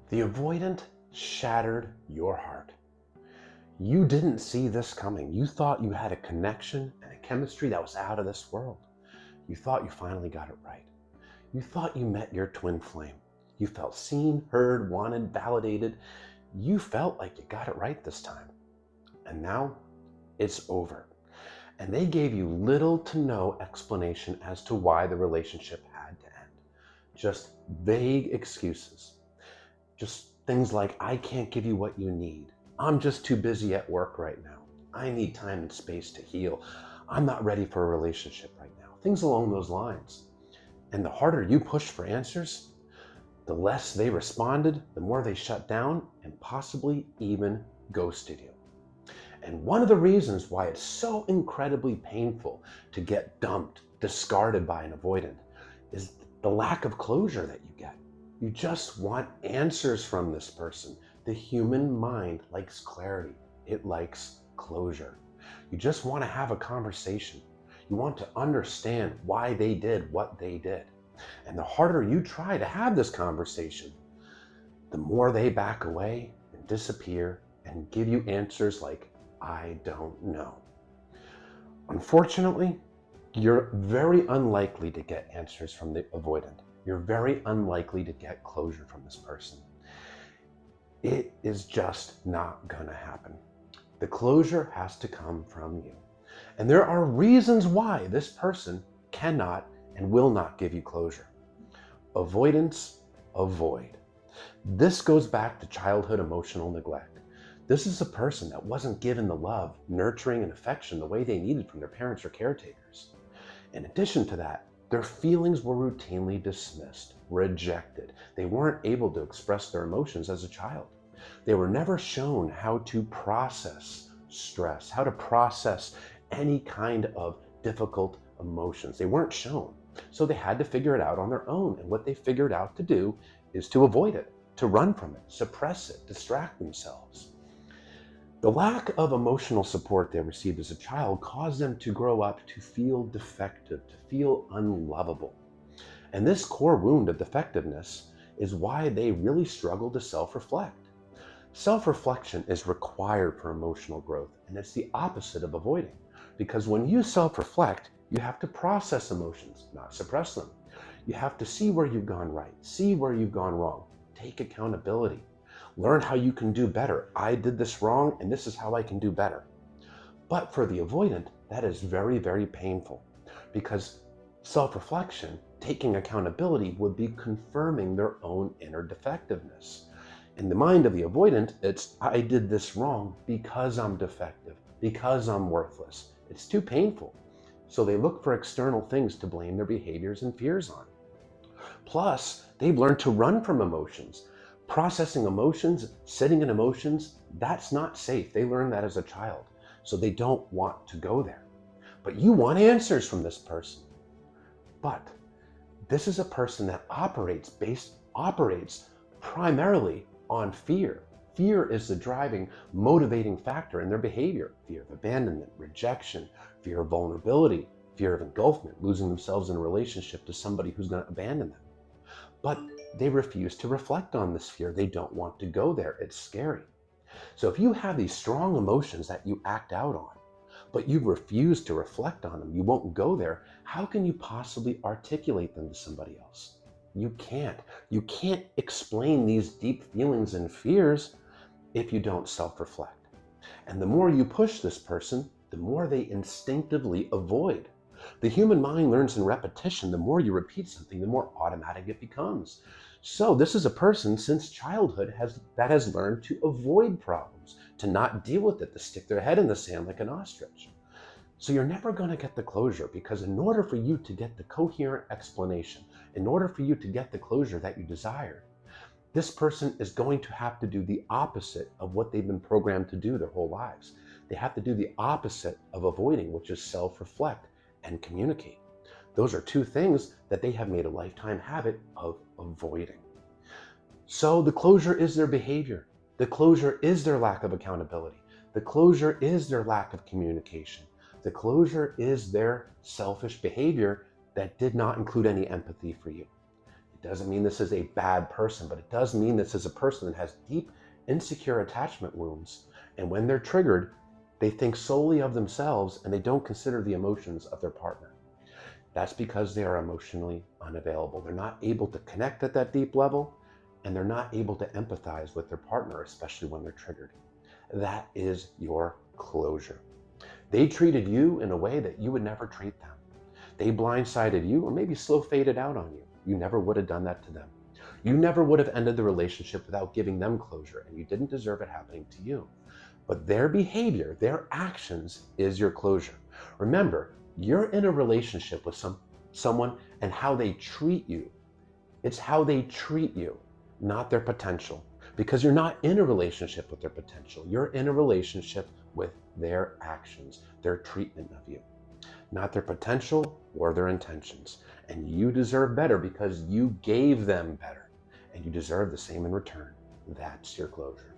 The avoidant shattered your heart. You didn't see this coming. You thought you had a connection and a chemistry that was out of this world. You thought you finally got it right. You thought you met your twin flame. You felt seen, heard, wanted, validated. You felt like you got it right this time. And now it's over. And they gave you little to no explanation as to why the relationship had to end. Just vague excuses. Just things like, I can't give you what you need. I'm just too busy at work right now. I need time and space to heal. I'm not ready for a relationship right now. Things along those lines. And the harder you pushed for answers, the less they responded, the more they shut down and possibly even ghosted you. And one of the reasons why it's so incredibly painful to get dumped, discarded by an avoidant, is the lack of closure that you get. You just want answers from this person. The human mind likes clarity. It likes closure. You just want to have a conversation. You want to understand why they did what they did. And the harder you try to have this conversation, the more they back away and disappear and give you answers like, I don't know. Unfortunately, you're very unlikely to get answers from the avoidant. You're very unlikely to get closure from this person. It is just not gonna happen. The closure has to come from you. And there are reasons why this person cannot and will not give you closure. Avoidance, avoid. This goes back to childhood emotional neglect. This is a person that wasn't given the love, nurturing, and affection the way they needed from their parents or caretakers. In addition to that, their feelings were routinely dismissed, rejected. They weren't able to express their emotions as a child. They were never shown how to process stress, how to process any kind of difficult emotions. They weren't shown. So they had to figure it out on their own. And what they figured out to do is to avoid it, to run from it, suppress it, distract themselves. The lack of emotional support they received as a child caused them to grow up to feel defective, to feel unlovable. And this core wound of defectiveness is why they really struggle to self-reflect. Self-reflection is required for emotional growth, and it's the opposite of avoiding. Because when you self-reflect, you have to process emotions, not suppress them. You have to see where you've gone right, see where you've gone wrong, take accountability. Learn how you can do better. I did this wrong, and this is how I can do better. But for the avoidant, that is very, very painful because self-reflection, taking accountability, would be confirming their own inner defectiveness. In the mind of the avoidant, it's, I did this wrong because I'm defective, because I'm worthless. It's too painful. So they look for external things to blame their behaviors and fears on. Plus, they've learned to run from emotions. Processing emotions, sitting in emotions, that's not safe. They learned that as a child, so they don't want to go there. But you want answers from this person. But this is a person that operates primarily on fear. Fear is the driving, motivating factor in their behavior. Fear of abandonment, rejection, fear of vulnerability, fear of engulfment, losing themselves in a relationship to somebody who's going to abandon them. But they refuse to reflect on this fear. They don't want to go there. It's scary. So if you have these strong emotions that you act out on, but you refuse to reflect on them, you won't go there, how can you possibly articulate them to somebody else? You can't. You can't explain these deep feelings and fears if you don't self-reflect. And the more you push this person, the more they instinctively avoid. The human mind learns in repetition. The more you repeat something, the more automatic it becomes. So this is a person since childhood that has learned to avoid problems, to not deal with it, to stick their head in the sand like an ostrich. So you're never going to get the closure, because in order for you to get the coherent explanation, in order for you to get the closure that you desire, this person is going to have to do the opposite of what they've been programmed to do their whole lives. They have to do the opposite of avoiding, which is self-reflect and communicate. Those are two things that they have made a lifetime habit of avoiding. So the closure is their behavior. The closure is their lack of accountability. The closure is their lack of communication. The closure is their selfish behavior that did not include any empathy for you. It doesn't mean this is a bad person, but it does mean this is a person that has deep, insecure attachment wounds. And when they're triggered, they think solely of themselves and they don't consider the emotions of their partner. That's because they are emotionally unavailable. They're not able to connect at that deep level, and they're not able to empathize with their partner, especially when they're triggered. That is your closure. They treated you in a way that you would never treat them. They blindsided you or maybe slow faded out on you. You never would have done that to them. You never would have ended the relationship without giving them closure, and you didn't deserve it happening to you. But their behavior, their actions is your closure. Remember, you're in a relationship with someone and how they treat you. It's how they treat you, not their potential. Because you're not in a relationship with their potential. You're in a relationship with their actions, their treatment of you, not their potential or their intentions. And you deserve better because you gave them better. And you deserve the same in return. That's your closure.